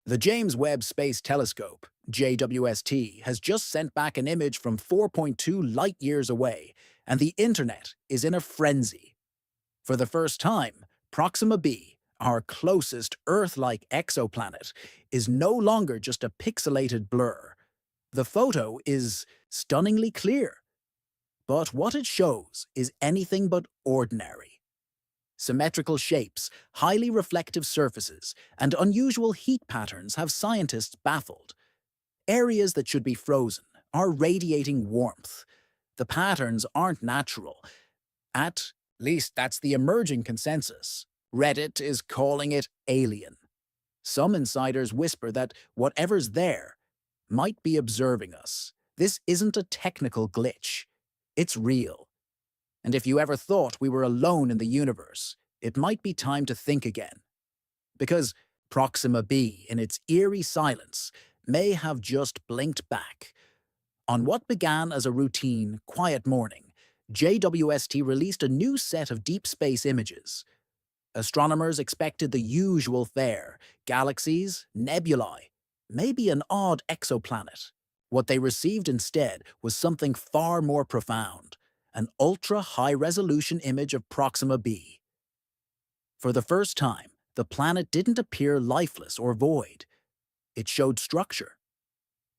The James Webb Space Telescope, JWST, has just sent back an image from 4.2 light-years away, and the internet is in a frenzy. For the first time, Proxima b, our closest Earth-like exoplanet, is no longer just a pixelated blur. The photo is stunningly clear, but what it shows is anything but ordinary. Symmetrical shapes, highly reflective surfaces, and unusual heat patterns have scientists baffled. Areas that should be frozen are radiating warmth. The patterns aren't natural. At least that's the emerging consensus. Reddit is calling it alien. Some insiders whisper that whatever's there might be observing us. This isn't a technical glitch. It's real. And if you ever thought we were alone in the universe, it might be time to think again. Because Proxima b, in its eerie silence, may have just blinked back. On what began as a routine, quiet morning, JWST released a new set of deep space images. Astronomers expected the usual fare: galaxies, nebulae, maybe an odd exoplanet. What they received instead was something far more profound: an ultra-high-resolution image of Proxima b. For the first time, the planet didn't appear lifeless or void. It showed structure.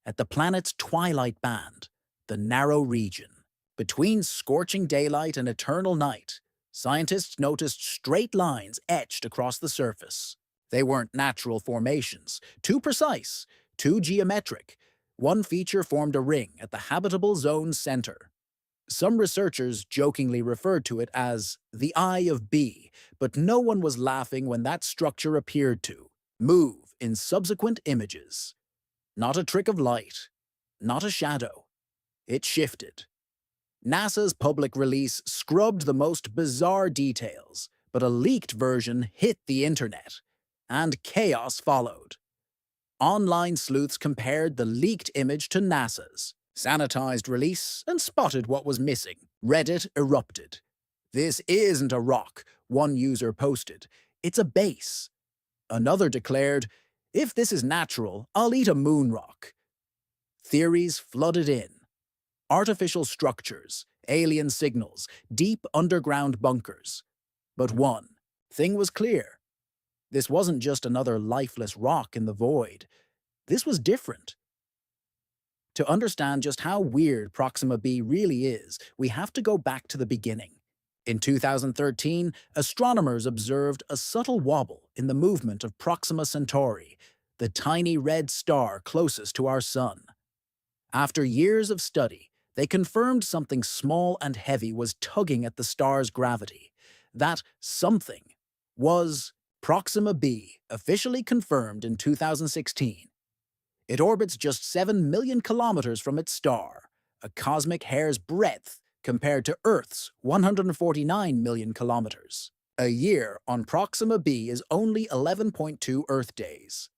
At the planet's twilight band, the narrow region, between scorching daylight and eternal night, scientists noticed straight lines etched across the surface. They weren't natural formations, too precise, too geometric. One feature formed a ring at the habitable zone's center. Some researchers jokingly referred to it as the Eye of B, but no one was laughing when that structure appeared to move in subsequent images. Not a trick of light, not a shadow. It shifted. NASA's public release scrubbed the most bizarre details, but a leaked version hit the internet, and chaos followed. Online sleuths compared the leaked image to NASA's sanitized release and spotted what was missing. Reddit erupted. "This isn't a rock," one user posted. "It's a base." Another declared, "If this is natural, I'll eat a moon rock." Theories flooded in. Artificial structures, alien signals, deep underground bunkers. But one thing was clear. This wasn't just another lifeless rock in the void. This was different. To understand just how weird Proxima b really is, we have to go back to the beginning. In 2013, astronomers observed a subtle wobble in the movement of Proxima Centauri, the tiny red star closest to our Sun. After years of study, they confirmed something small and heavy was tugging at the star's gravity. That something was Proxima b, officially confirmed in 2016. It orbits just 7 million kilometers from its star, a cosmic hair's breadth compared to Earth's 149 million kilometers. A year on Proxima b is only 11.2 Earth days.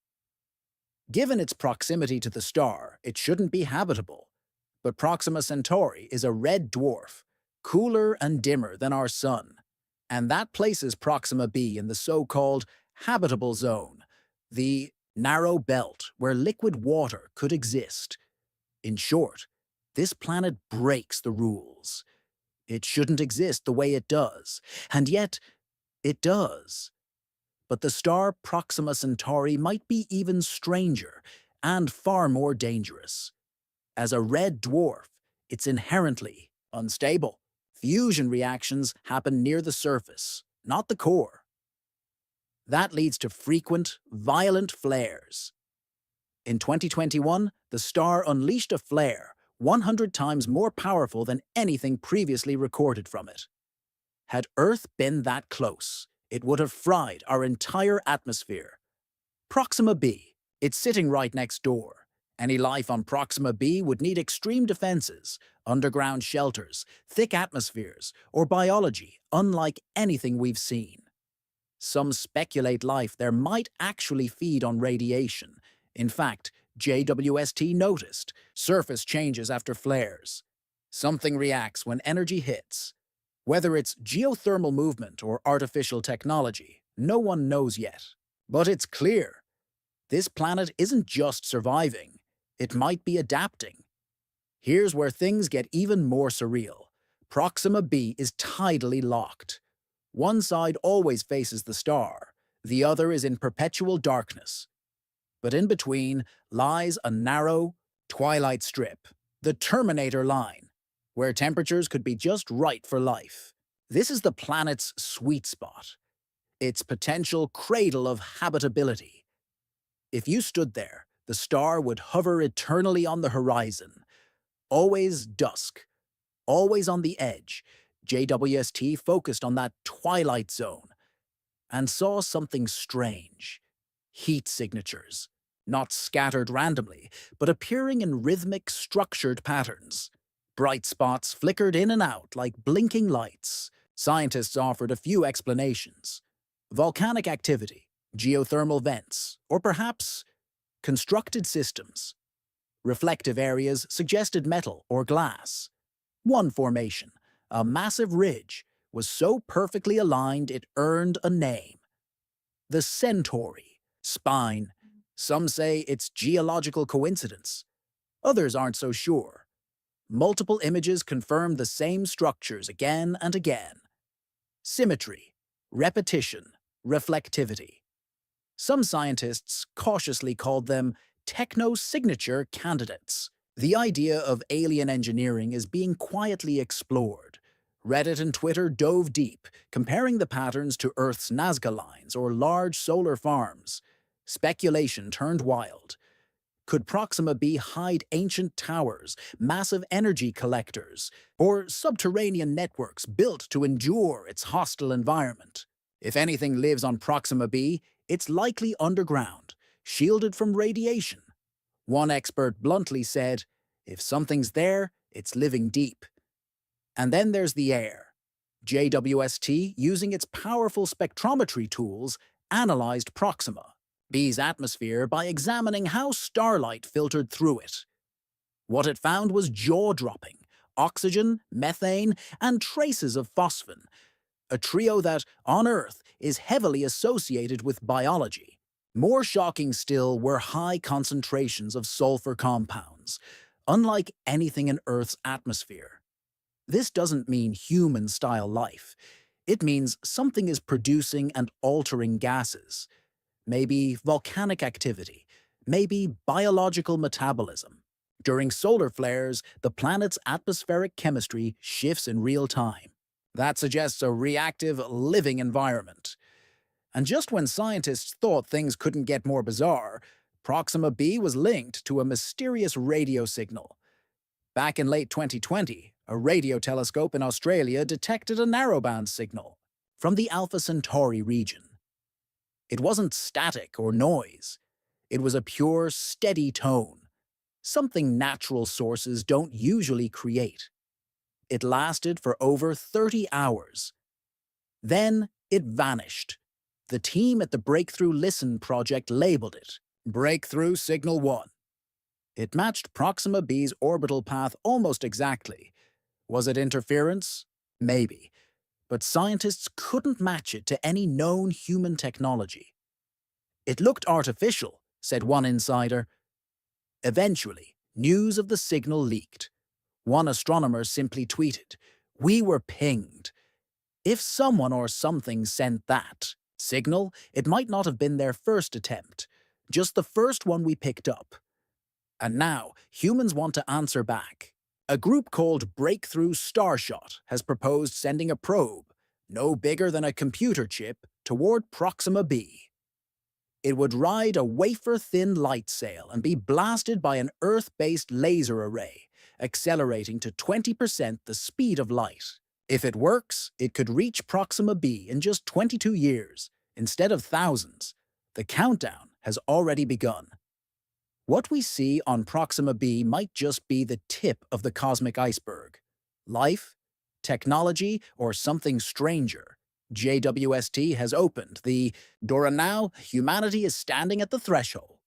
Given its proximity to the star, it shouldn't be habitable. But Proxima Centauri is a red dwarf, cooler and dimmer than our Sun. And that places Proxima b in the so-called habitable zone, the narrow belt where liquid water could exist. In short, this planet breaks the rules. It shouldn't exist the way it does, and yet it does. But the star Proxima Centauri might be even stranger and far more dangerous. As a red dwarf, it's inherently unstable. Fusion reactions happen near the surface, not the core. That leads to frequent, violent flares. In 2021, the star unleashed a flare 100 times more powerful than anything previously recorded from it. Had Earth been that close, it would have fried our entire atmosphere. Proxima b, it's sitting right next door. Any life on Proxima b would need extreme defenses, underground shelters, thick atmospheres, or biology unlike anything we've seen. Some speculate life there might actually feed on radiation. In fact, JWST noticed surface changes after flares. Something reacts when energy hits. Whether it's geothermal movement or artificial technology, no one knows yet. But it's clear. This planet isn't just surviving, it might be adapting. Here's where things get even more surreal. Proxima b is tidally locked. One side always faces the star, the other is in perpetual darkness. But in between lies a narrow, twilight strip, the Terminator line, where temperatures could be just right for life. This is the planet's sweet spot, its potential cradle of habitability. If you stood there, the star would hover eternally on the horizon, always dusk, always on the edge. JWST focused on that twilight zone and saw something strange. Heat signatures, not scattered randomly, but appearing in rhythmic, structured patterns. Bright spots flickered in and out like blinking lights. Scientists offered a few explanations. Volcanic activity, geothermal vents, or perhaps constructed systems. Reflective areas suggested metal or glass. One formation, a massive ridge, was so perfectly aligned it earned a name. The Centauri spine. Some say it's geological coincidence. Others aren't so sure. Multiple images confirmed the same structures again and again. Symmetry, repetition, reflectivity. Some scientists cautiously called them techno-signature candidates. The idea of alien engineering is being quietly explored. Reddit and Twitter dove deep, comparing the patterns to Earth's Nazca lines or large solar farms. Speculation turned wild. Could Proxima b hide ancient towers, massive energy collectors, or subterranean networks built to endure its hostile environment? If anything lives on Proxima b, it's likely underground, shielded from radiation. One expert bluntly said, "If something's there, it's living deep." And then there's the air. JWST, using its powerful spectrometry tools, analyzed Proxima b's atmosphere by examining how starlight filtered through it. What it found was jaw-dropping: oxygen, methane, and traces of phosphine, a trio that, on Earth, is heavily associated with biology. More shocking still were high concentrations of sulfur compounds, unlike anything in Earth's atmosphere. This doesn't mean human-style life. It means something is producing and altering gases. Maybe volcanic activity, maybe biological metabolism. During solar flares, the planet's atmospheric chemistry shifts in real time. That suggests a reactive, living environment. And just when scientists thought things couldn't get more bizarre, Proxima b was linked to a mysterious radio signal. Back in late 2020, a radio telescope in Australia detected a narrowband signal from the Alpha Centauri region. It wasn't static or noise. It was a pure, steady tone, something natural sources don't usually create. It lasted for over 30 hours. Then it vanished. The team at the Breakthrough Listen project labeled it Breakthrough Signal 1. It matched Proxima b's orbital path almost exactly. Was it interference? Maybe. But scientists couldn't match it to any known human technology. It looked artificial, said one insider. Eventually, news of the signal leaked. One astronomer simply tweeted, "We were pinged." If someone or something sent that signal, it might not have been their first attempt, just the first one we picked up. And now, humans want to answer back. A group called Breakthrough Starshot has proposed sending a probe, no bigger than a computer chip, toward Proxima b. It would ride a wafer-thin light sail and be blasted by an Earth-based laser array, accelerating to 20% the speed of light. If it works, it could reach Proxima b in just 22 years, instead of thousands. The countdown has already begun. What we see on Proxima b might just be the tip of the cosmic iceberg. Life, technology, or something stranger. JWST has opened the door, and now humanity is standing at the threshold.